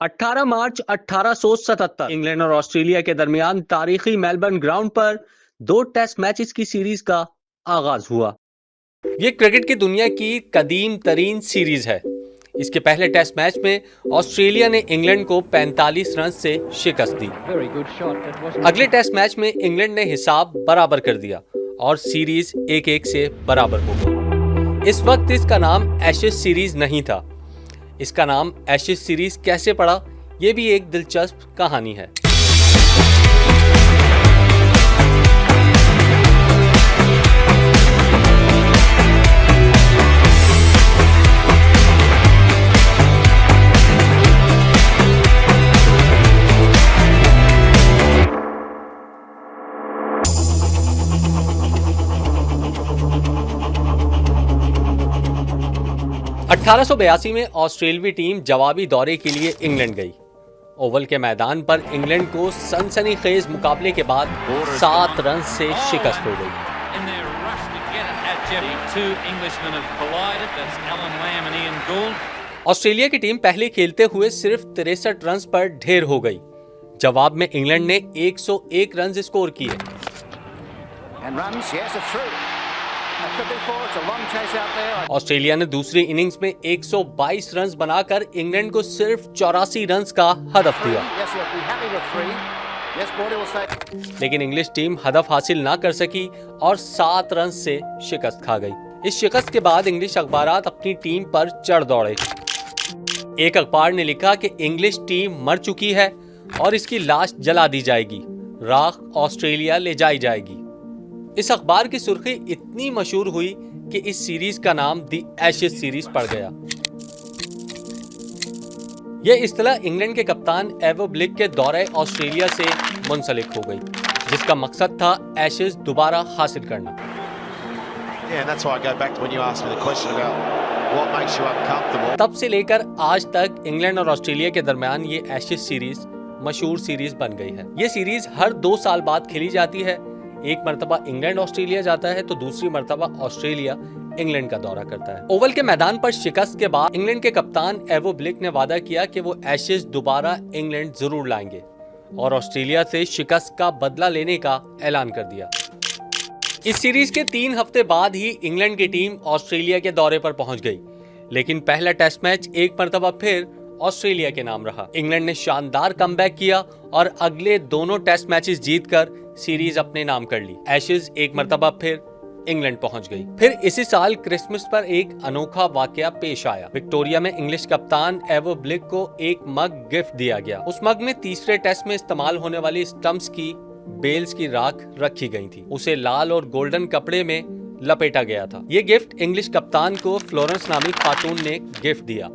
18 मार्च 1877 England और Australia के दरमियान तारीखी मेलबर्न ग्राउंड पर 2 टेस्ट मैचेस की सीरीज का आगाज हुआ। ये क्रिकेट की दुनिया की कदीम तरीन सीरीज है। इसके पहले टेस्ट मैच में ऑस्ट्रेलिया ने इंग्लैंड को 45 रन से शिकस्त दी। अगले टेस्ट मैच में इंग्लैंड ने हिसाब बराबर कर दिया और सीरीज 1-1 से बराबर हो गई। इस वक्त इसका नाम एशेज सीरीज नहीं था। इसका नाम एशेज सीरीज कैसे पड़ा, यह भी एक दिलचस्प कहानी है। अठारह में ऑस्ट्रेलवी टीम जवाबी दौरे के लिए इंग्लैंड गई। ओवल के मैदान पर इंग्लैंड को सनसनीखेज मुकाबले के बाद 7 रन से शिकस्त हो गई। ऑस्ट्रेलिया की टीम पहले खेलते हुए सिर्फ 63 रन पर ढेर हो गई। जवाब में इंग्लैंड ने 101 रन स्कोर किए। ऑस्ट्रेलिया ने दूसरी इनिंग्स में 122 रन बनाकर इंग्लैंड को सिर्फ 84 रन का हदफ दिया। लेकिन इंग्लिश टीम हदफ हासिल ना कर सकी और 7 रन से शिकस्त खा गई। इस शिकस्त के बाद इंग्लिश अखबारात अपनी टीम पर चढ़ दौड़े। एक अखबार ने लिखा कि इंग्लिश टीम मर चुकी है और इसकी लाश जला दी जाएगी, राख ऑस्ट्रेलिया ले जाई जाएगी। इस अखबार की सुर्खी इतनी मशहूर हुई कि इस सीरीज का नाम दी एशेज सीरीज पड़ गया। यह इस्तेलाह इंग्लैंड के कप्तान एवो ब्लिक के दौरे ऑस्ट्रेलिया से मुंसलिक हो गई, जिसका मकसद था एशेज दोबारा हासिल करना। तब से लेकर आज तक इंग्लैंड और ऑस्ट्रेलिया के दरमियान ये एशेज सीरीज मशहूर सीरीज बन गई है। ये सीरीज हर 2 साल बाद खेली जाती है। एक मर्तबा इंग्लैंड ऑस्ट्रेलिया जाता है तो दूसरी मर्तबा ऑस्ट्रेलिया इंग्लैंड का दौरा करता है। ओवल के मैदान पर शिकस्त के बाद इंग्लैंड के कप्तान एवो ब्लिक ने वादा किया कि वो एशेज दोबारा इंग्लैंड जरूर लाएंगे और ऑस्ट्रेलिया से शिकस्त का बदला लेने का ऐलान कर दिया। इस सीरीज के 3 हफ्ते बाद ही इंग्लैंड की टीम ऑस्ट्रेलिया के दौरे पर पहुंच गई, लेकिन पहला टेस्ट मैच एक मर्तबा फिर ऑस्ट्रेलिया के नाम रहा। इंग्लैंड ने शानदार कमबैक किया और अगले दोनों टेस्ट मैचेस जीतकर सीरीज अपने नाम कर ली। एशेज एक मर्तबा फिर इंग्लैंड पहुंच गई। फिर इसी साल क्रिसमस पर एक अनोखा वाकया पेश आया। विक्टोरिया में इंग्लिश कप्तान एवो ब्लिक को एक मग गिफ्ट दिया गया। उस मग में तीसरे टेस्ट में इस्तेमाल होने वाली स्टंप्स की बेल्स की राख रखी गई थी। उसे लाल और गोल्डन कपड़े में लपेटा गया था। ये गिफ्ट इंग्लिश कप्तान को फ्लोरेंस नामी खातून ने गिफ्ट दिया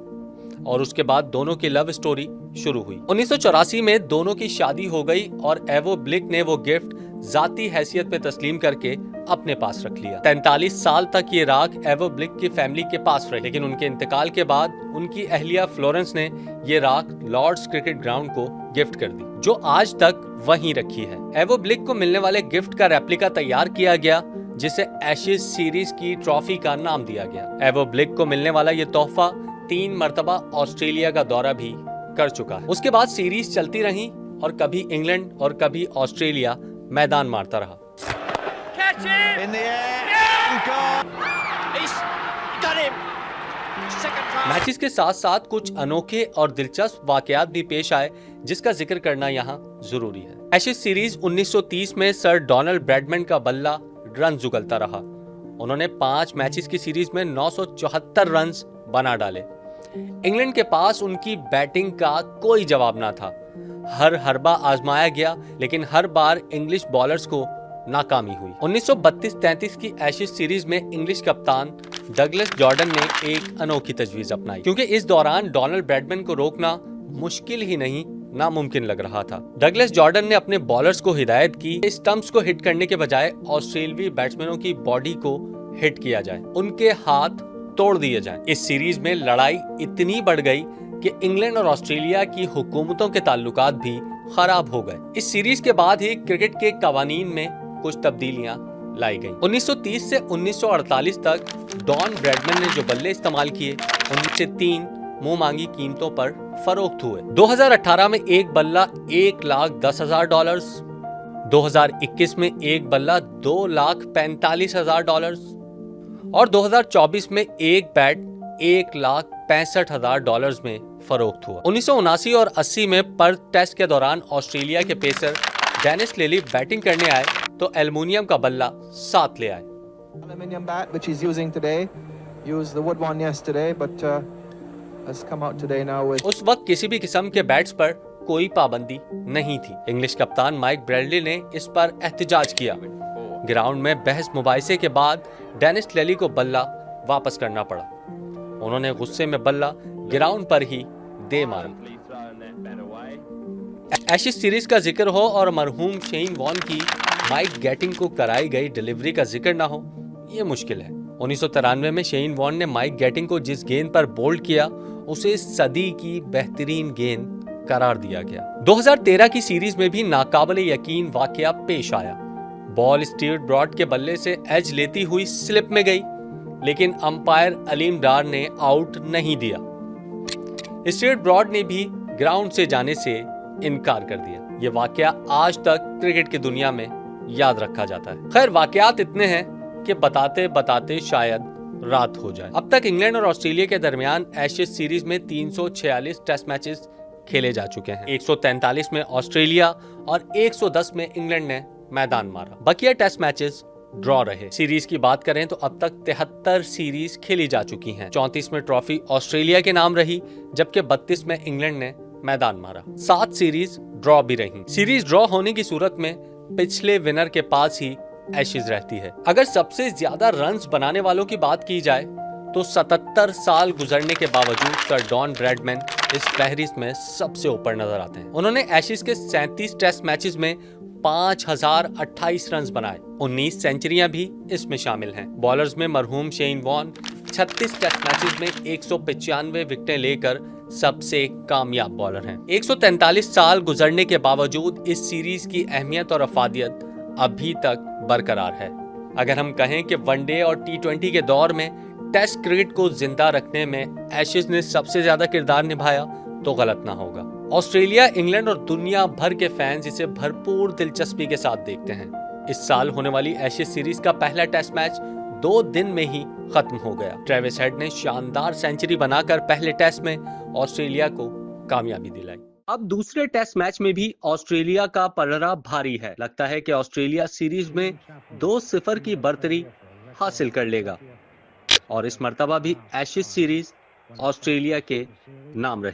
और उसके बाद दोनों की लव स्टोरी शुरू हुई। 1984 में दोनों की शादी हो गई और एवो ब्लिक ने वो गिफ्ट जाती हैसियत पे तस्लीम करके अपने पास रख लिया। 43 साल तक ये राख एवो ब्लिक की फैमिली के पास रही, लेकिन उनके इंतकाल के बाद उनकी अहलिया फ्लोरेंस ने ये राख लॉर्ड्स क्रिकेट ग्राउंड को गिफ्ट कर दी, जो आज तक वहीं रखी है। एवो ब्लिक को मिलने वाले गिफ्ट का रेप्लिका तैयार किया गया, जिसे एशेज सीरीज की ट्रॉफी का नाम दिया गया। एवो ब्लिक को मिलने वाला ये तोहफा 3 मर्तबा ऑस्ट्रेलिया का दौरा भी कर चुका है। उसके बाद सीरीज चलती रही और कभी इंग्लैंड और कभी ऑस्ट्रेलिया मैदान मारता रहा। मैचेस के साथ साथ कुछ अनोखे और दिलचस्प वाकयात भी पेश आए, जिसका जिक्र करना यहाँ जरूरी है। एशेज सीरीज 1930 में सर डोनाल्ड ब्रैडमैन का बल्ला रन उगलता रहा। उन्होंने 5 मैचेस की सीरीज में 974 रन बना डाले। इंग्लैंड के पास उनकी बैटिंग का कोई जवाब ना था। हर हरबा आजमाया गया, लेकिन हर बार इंग्लिश बॉलर्स को नाकामी हुई। 1932-33 की एशेज सीरीज में इंग्लिश कप्तान डगलस जॉर्डन ने एक अनोखी तजवीज अपनाई, क्योंकि इस दौरान डोनाल्ड ब्रैडमैन को रोकना मुश्किल ही नहीं नामुमकिन लग रहा था। डगलस जॉर्डन ने अपने बॉलर्स को हिदायत की स्टंप्स को हिट करने के बजाय ऑस्ट्रेलियाई बैट्समैनों की बॉडी को हिट किया जाए, उनके हाथ तोड़ दिए जाएं। इस सीरीज में लड़ाई इतनी बढ़ गई कि इंग्लैंड और ऑस्ट्रेलिया की हुकूमतों के ताल्लुकात भी खराब हो गए। इस सीरीज के बाद ही क्रिकेट के कवानीन में कुछ तब्दीलियां लाई गईं। 1930 से 1948 तक डॉन ब्रैडमैन ने जो बल्ले इस्तेमाल किए, उनमें से 3 मुंह मांगी कीमतों पर फरोख्त हुए। 2018 में एक बल्ला $1,10,000, 2021 में एक बल्ला $2,45,000 और 2024 में एक बैट $1,65,000 में फरोख्त हुआ। 1979 और 80 में पर्थ टेस्ट के दौरान ऑस्ट्रेलिया के पेसर डेनिस लिली बैटिंग करने आए तो एल्युमिनियम का बल्ला साथ ले आए। Aluminium bat which he's using today, used the wood one yesterday, but has come out today now with. उस वक्त किसी भी किस्म के बैट्स पर कोई पाबंदी नहीं थी। इंग्लिश कप्तान माइक ब्रैडली ने इस पर एहतजाज किया। ग्राउंड में बहस मुबाहिसे के बाद डेनिस लिली को बल्ला वापस करना पड़ा। उन्होंने गुस्से में बल्ला ग्राउंड पर ही दे मारा। एशेज सीरीज का जिक्र हो और मरहूम शेन वॉन की माइक गैटिंग को कराई गई डिलीवरी का जिक्र ना हो, ये मुश्किल है। 1993 में शेन वॉन ने माइक गैटिंग को जिस गेंद पर बोल्ड किया उसे सदी की बेहतरीन गेंद करार दिया गया। 2013 की सीरीज में भी नाकाबिले यकीन वाकया पेश आया। बॉल स्टीवर्ट ब्रॉड के बल्ले से एज लेती हुई स्लिप में गई, लेकिन अंपायर अलीम डार ने आउट नहीं दिया। स्टीवर्ट ब्रॉड ने भी ग्राउंड से जाने से इनकार कर दिया। ये वाकया आज तक क्रिकेट की दुनिया में याद रखा जाता है। खैर, वाकयात इतने हैं कि बताते बताते शायद रात हो जाए। अब तक इंग्लैंड और ऑस्ट्रेलिया के दरमियान एशेज सीरीज में 346 टेस्ट मैचेस खेले जा चुके हैं। 143 में ऑस्ट्रेलिया और 110 में इंग्लैंड ने मैदान मारा। बकिया टेस्ट मैचेस ड्रॉ रहे। सीरीज की बात करें तो अब तक 73 सीरीज खेली जा चुकी हैं। 34 में ट्रॉफी ऑस्ट्रेलिया के नाम रही, जबकि 32 में इंग्लैंड ने मैदान मारा। 7 सीरीज ड्रॉ भी रही। सीरीज ड्रॉ होने की सूरत में पिछले विनर के पास ही एशेज रहती है। अगर सबसे ज्यादा रन्स बनाने वालों की बात की जाए तो 77 साल गुजरने के बावजूद सर डॉन ब्रैडमैन इस फहरिस्त में सबसे ऊपर नजर आते हैं। उन्होंने एशेज के 37 टेस्ट मैचेस में 5,028 रन बनाए। 19 सेंचुरियां भी इसमें शामिल हैं। बॉलर्स में मरहूम शेन वॉन 36 टेस्ट मैचेस में 195 विकेटें लेकर सबसे कामयाब बॉलर हैं। 143 साल गुजरने के बावजूद इस सीरीज की अहमियत और अफादियत अभी तक बरकरार है। अगर हम कहें कि वनडे और T20 के दौर में टेस्ट क्रिकेट को जिंदा रखने में एशेज ने सबसे ज्यादा किरदार निभाया तो गलत ना होगा। ऑस्ट्रेलिया, इंग्लैंड और दुनिया भर के फैंस इसे भरपूर दिलचस्पी के साथ देखते हैं। इस साल होने वाली एशेज सीरीज का पहला टेस्ट मैच 2 दिन में ही खत्म हो गया। ट्रेविस हेड ने शानदार सेंचुरी बनाकर पहले टेस्ट में ऑस्ट्रेलिया को कामयाबी दिलाई। अब दूसरे टेस्ट मैच में भी ऑस्ट्रेलिया का पलड़ा भारी है। लगता है कि ऑस्ट्रेलिया सीरीज में 2-0 की बढ़तरी हासिल कर लेगा और इस मर्तबा भी एशेज सीरीज ऑस्ट्रेलिया के नाम रहेगी।